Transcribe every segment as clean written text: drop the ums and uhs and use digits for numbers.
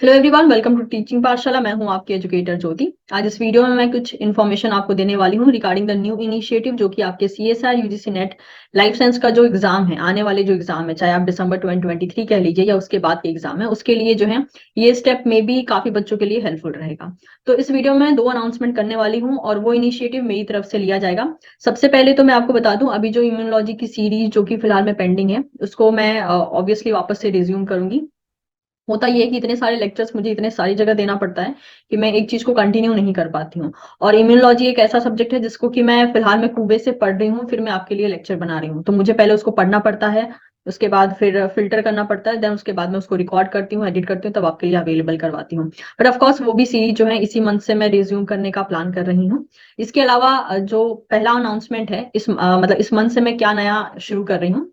Hello everyone, welcome to teaching Pathshala. मैं हूं आपकी एजुकेटर ज्योति। आज इस वीडियो में मैं कुछ इन्फॉर्मेशन आपको देने वाली हूं रिगार्डिंग द न्यू इनिशिएटिव जो कि आपके CSR UGC net life science का जो एग्जाम है, आने वाले जो एग्जाम है, चाहे आप दिसंबर 2023 कह लीजिए या उसके बाद के एग्जाम है, उसके लिए जो है ये स्टेप में भी काफी बच्चों के लिए हेल्पफुल रहेगा। तो इस वीडियो में 2 अनाउंसमेंट करने वाली हूँ और वो इनिशिएटिव मेरी तरफ से लिया जाएगा। सबसे पहले तो मैं आपको बता दूं, अभी जो इम्यूनोलॉजी की सीरीज जो कि फिलहाल में पेंडिंग है, उसको मैं ऑब्वियसली वापस से रिज्यूम करूंगी। होता ये है कि इतने सारे लेक्चर्स मुझे इतने सारी जगह देना पड़ता है कि मैं एक चीज को कंटिन्यू नहीं कर पाती हूँ। और इम्यूनोलॉजी एक ऐसा सब्जेक्ट है जिसको कि मैं फिलहाल में कुबे से पढ़ रही हूँ, फिर मैं आपके लिए लेक्चर बना रही हूँ। तो मुझे पहले उसको पढ़ना पड़ता है, उसके बाद फिर फिल्टर करना पड़ता है, देन उसके बाद मैं उसको रिकॉर्ड करती हूँ, एडिट करती हूँ, तब आपके लिए अवेलेबल करवाती हूँ। बट ऑफकोर्स वो भी सीरीज जो है इसी मंथ से मैं रिज्यूम करने का प्लान कर रही हूँ। इसके अलावा जो पहला अनाउंसमेंट है मतलब इस मंथ से मैं क्या नया शुरू कर रही हूँ।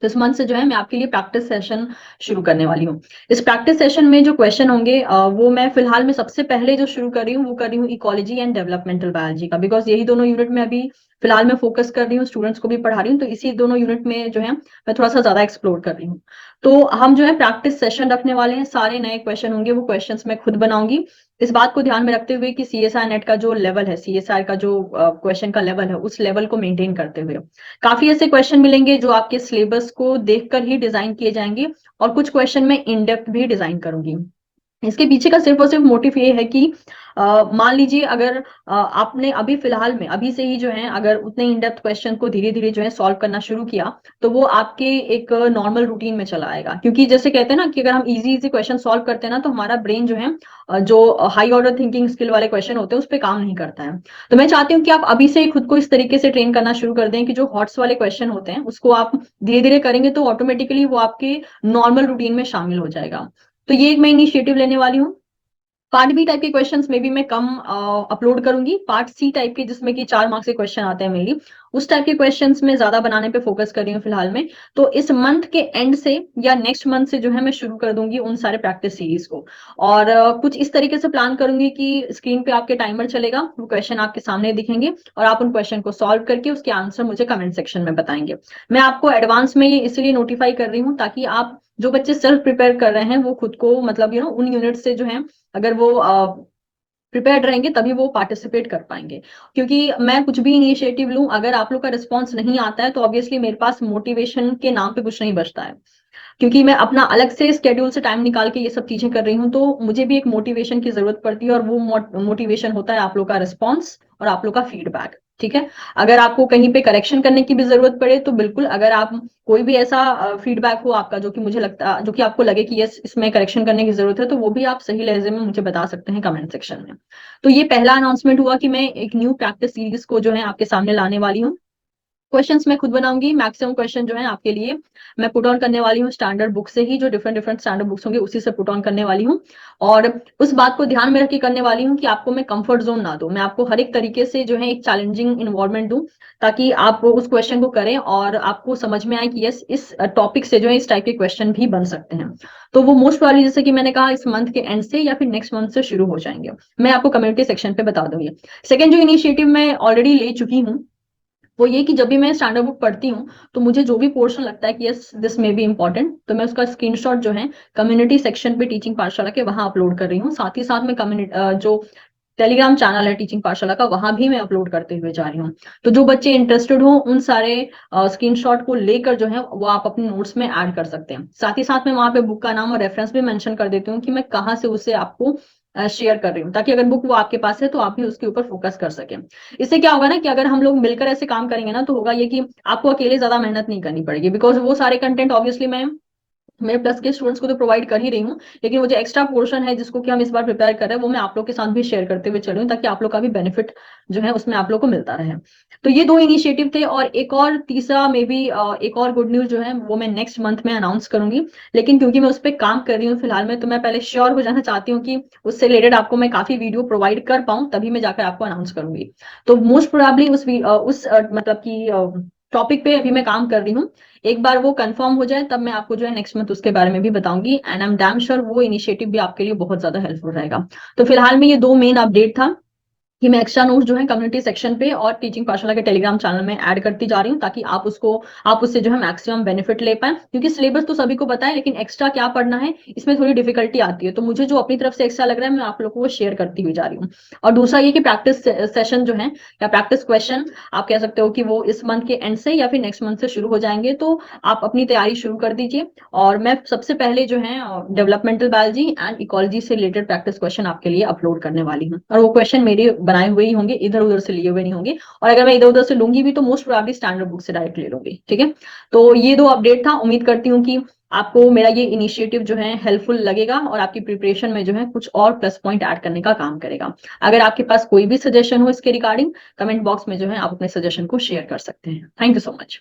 तो इस मंथ से जो है मैं आपके लिए प्रैक्टिस सेशन शुरू करने वाली हूँ। इस प्रैक्टिस सेशन में जो क्वेश्चन होंगे वो मैं फिलहाल में सबसे पहले जो शुरू कर रही हूँ वो कर रही हूँ इकोलॉजी एंड डेवलपमेंटल बायोलॉजी का, बिकॉज यही दोनों यूनिट में अभी फिलहाल मैं फोकस कर रही हूँ, स्टूडेंट्स को भी पढ़ा रही हूँ। तो इसी दोनों यूनिट में जो है मैं थोड़ा सा ज्यादा एक्सप्लोर कर रही हूँ। तो हम जो है प्रैक्टिस सेशन रखने वाले हैं, सारे नए क्वेश्चन होंगे, वो क्वेश्चन मैं खुद बनाऊंगी। इस बात को ध्यान में रखते हुए कि सीएसआर नेट का जो लेवल है, सीएसआर का जो क्वेश्चन का लेवल है, उस लेवल को मेंटेन करते हुए काफी ऐसे क्वेश्चन मिलेंगे जो आपके सिलेबस को देखकर ही डिजाइन किए जाएंगे, और कुछ क्वेश्चन में इन डेप्थ भी डिजाइन करूंगी। इसके पीछे का सिर्फ और सिर्फ मोटिव ये है कि मान लीजिए अगर आपने अभी फिलहाल में अभी से ही जो है अगर उतने इन डेप्थ क्वेश्चन को धीरे धीरे जो है सॉल्व करना शुरू किया, तो वो आपके एक नॉर्मल रूटीन में चला आएगा। क्योंकि जैसे कहते हैं ना कि अगर हम इजी इजी क्वेश्चन सॉल्व करते हैं ना, तो हमारा ब्रेन जो है जो हाई ऑर्डर थिंकिंग स्किल वाले क्वेश्चन होते हैं उस पर काम नहीं करता है। तो मैं चाहती हूँ कि आप अभी से ही खुद को इस तरीके से ट्रेन करना शुरू कर दें कि जो हॉट्स वाले क्वेश्चन होते हैं उसको आप धीरे धीरे करेंगे तो ऑटोमेटिकली वो आपके नॉर्मल रूटीन में शामिल हो जाएगा। तो ये एक मैं इनिशिएटिव लेने वाली हूँ। पार्ट बी टाइप के क्वेश्चंस में भी मैं कम अपलोड करूंगी। पार्ट सी टाइप के जिसमें कि 4 मार्क्स के क्वेश्चन आते हैं मेनली, उस टाइप के क्वेश्चंस में ज्यादा बनाने पे फोकस कर रही हूँ फिलहाल में। तो इस मंथ के एंड से या नेक्स्ट मंथ से जो है मैं शुरू कर दूंगी उन सारे प्रैक्टिस सीरीज को। और कुछ इस तरीके से प्लान करूंगी कि स्क्रीन पे आपके टाइमर चलेगा, वो क्वेश्चन आपके सामने दिखेंगे और आप उन क्वेश्चन को सॉल्व करके उसके आंसर मुझे कमेंट सेक्शन में बताएंगे। मैं आपको एडवांस में ये इसलिए नोटिफाई कर रही हूँ ताकि आप जो बच्चे सेल्फ प्रिपेयर कर रहे हैं वो खुद को मतलब उन यूनिट से जो है अगर वो प्रिपेयर्ड रहेंगे तभी वो पार्टिसिपेट कर पाएंगे। क्योंकि मैं कुछ भी इनिशिएटिव लूं, अगर आप लोग का रिस्पॉन्स नहीं आता है तो ऑब्वियसली मेरे पास मोटिवेशन के नाम पे कुछ नहीं बचता है। क्योंकि मैं अपना अलग से स्केड्यूल से टाइम निकाल के ये सब चीजें कर रही हूँ, तो मुझे भी एक मोटिवेशन की जरूरत पड़ती है, और वो मोटिवेशन होता है आप लोग का रिस्पॉन्स और आप लोग का फीडबैक। ठीक है। अगर आपको कहीं पे करेक्शन करने की भी जरूरत पड़े तो बिल्कुल, अगर आप कोई भी ऐसा फीडबैक हो आपका जो कि मुझे लगता जो कि आपको लगे कि यस इसमें करेक्शन करने की जरूरत है, तो वो भी आप सही लहजे में मुझे बता सकते हैं कमेंट सेक्शन में। तो ये पहला अनाउंसमेंट हुआ कि मैं एक न्यू प्रैक्टिस सीरीज को जो है आपके सामने लाने वाली हूँ। क्वेश्चंस मैं खुद बनाऊंगी। मैक्सिमम क्वेश्चन जो है आपके लिए मैं पुट ऑन करने वाली हूँ स्टैंडर्ड बुक से ही, जो डिफरेंट डिफरेंट स्टैंडर्ड बुक्स होंगे उसी से पुट ऑन करने वाली हूँ। और उस बात को ध्यान में रख के करने वाली हूँ कि आपको मैं कंफर्ट जोन ना दूं, मैं आपको हर एक तरीके से जो है एक चैलेंजिंग इन्वायरमेंट दूं, ताकि आप उस क्वेश्चन को करें और आपको समझ में आए कि यस इस टॉपिक से जो है इस टाइप के क्वेश्चन भी बन सकते हैं। तो वो मोस्ट वाली, जैसे कि मैंने कहा, इस मंथ के एंड से या फिर नेक्स्ट मंथ से शुरू हो जाएंगे। मैं आपको कम्युनिटी सेक्शन पे बता दूंगी। सेकेंड जो इनिशिएटिव मैं ऑलरेडी ले चुकी हूँ वो ये कि जब भी मैं स्टैंडर्ड बुक पढ़ती हूँ तो मुझे जो भी पोर्शन लगता है कि yes this may be important, तो मैं उसका स्क्रीनशॉट जो है कम्युनिटी सेक्शन पे टीचिंग पाठशाला के वहां अपलोड कर रही हूँ। साथ ही साथ में कम्युनिटी जो टेलीग्राम चैनल है टीचिंग पाठशाला का, वहां भी मैं अपलोड करते हुए जा रही हूँ। तो जो बच्चे इंटरेस्टेड हो उन सारे स्क्रीनशॉट को लेकर जो है वो आप अपने नोट्स में ऐड कर सकते हैं। साथ ही साथ में वहां पे बुक का नाम और रेफरेंस भी मेंशन कर देती हूँ कि मैं कहाँ से उसे आपको शेयर कर रही हूँ, ताकि अगर बुक वो आपके पास है तो आप भी उसके ऊपर फोकस कर सकें। इससे क्या होगा ना कि अगर हम लोग मिलकर ऐसे काम करेंगे ना, तो होगा ये कि आपको अकेले ज्यादा मेहनत नहीं करनी पड़ेगी, बिकॉज वो सारे कंटेंट ऑब्वियसली मैं मेरे प्लस के स्टूडेंट्स को तो प्रोवाइड कर ही रही हूँ, लेकिन वो जो एक्स्ट्रा पोर्शन है जिसको कि हम इस बार प्रिपेयर कर रहे हैं वो मैं आप लोग के साथ भी शेयर करते हुए चल रही हूँ, ताकि आप लोग का भी बेनिफिट जो है उसमें आप लोग को मिलता रहे। तो ये 2 इनिशिएटिव थे, और एक और तीसरा मे बी एक और गुड न्यूज जो है वो मैं नेक्स्ट मंथ में अनाउंस करूंगी। लेकिन क्योंकि मैं उस पर काम कर रही हूँ फिलहाल में, तो मैं पहले श्योर हो जाना चाहती हूँ कि उससे रिलेटेड आपको मैं काफी वीडियो प्रोवाइड कर पाऊँ, तभी मैं जाकर आपको अनाउंस करूंगी। तो मोस्ट प्रोबेबली मतलब की टॉपिक पे अभी मैं काम कर रही हूँ। एक बार वो कंफर्म हो जाए तब मैं आपको जो है नेक्स्ट मंथ उसके बारे में भी बताऊंगी, and I am damn sure वो इनिशिएटिव भी आपके लिए बहुत ज्यादा हेल्पफुल रहेगा। तो फिलहाल में ये 2 मेन अपडेट था। कि मैं एक्स्ट्रा नोट्स जो है कम्युनिटी सेक्शन पे और टीचिंग पाठशाला के टेलीग्राम चैनल में ऐड करती जा रही हूँ, ताकि आप उससे जो है मैक्सिमम बेनिफिट ले पाएं। क्योंकि सिलेबस तो सभी को पता है, लेकिन एक्स्ट्रा क्या पढ़ना है इसमें थोड़ी डिफिकल्टी आती है। तो मुझे जो अपनी तरफ से एक्स्ट्रा लग रहा है मैं आप लोगों को शेयर करती हुई जा रही हूँ। और दूसरा ये कि प्रैक्टिस सेशन जो है या प्रैक्टिस क्वेश्चन आप कह सकते हो कि वो इस मंथ के एंड से या फिर नेक्स्ट मंथ से शुरू हो जाएंगे। तो आप अपनी तैयारी शुरू कर दीजिए। और मैं सबसे पहले जो है डेवलपमेंटल बायोलॉजी एंड इकोलॉजी से रिलेटेड प्रैक्टिस क्वेश्चन आपके लिए अपलोड करने वाली हूँ। और वो क्वेश्चन मेरे बनाए हुए ही होंगे, इधर उधर से लिए हुए नहीं होंगे। और अगर मैं इधर उधर से लूंगी भी तो मोस्ट प्रोबेबली स्टैंडर्ड बुक से डायरेक्ट ले लूंगी। ठीक है, तो ये 2 अपडेट था। उम्मीद करती हूँ कि आपको मेरा ये इनिशिएटिव जो है हेल्पफुल लगेगा और आपकी प्रिपरेशन में जो है कुछ और प्लस पॉइंट ऐड करने का काम करेगा। अगर आपके पास कोई भी सजेशन हो इसके रिगार्डिंग, कमेंट बॉक्स में जो है आप अपने सजेशन को शेयर कर सकते हैं। Thank you so much.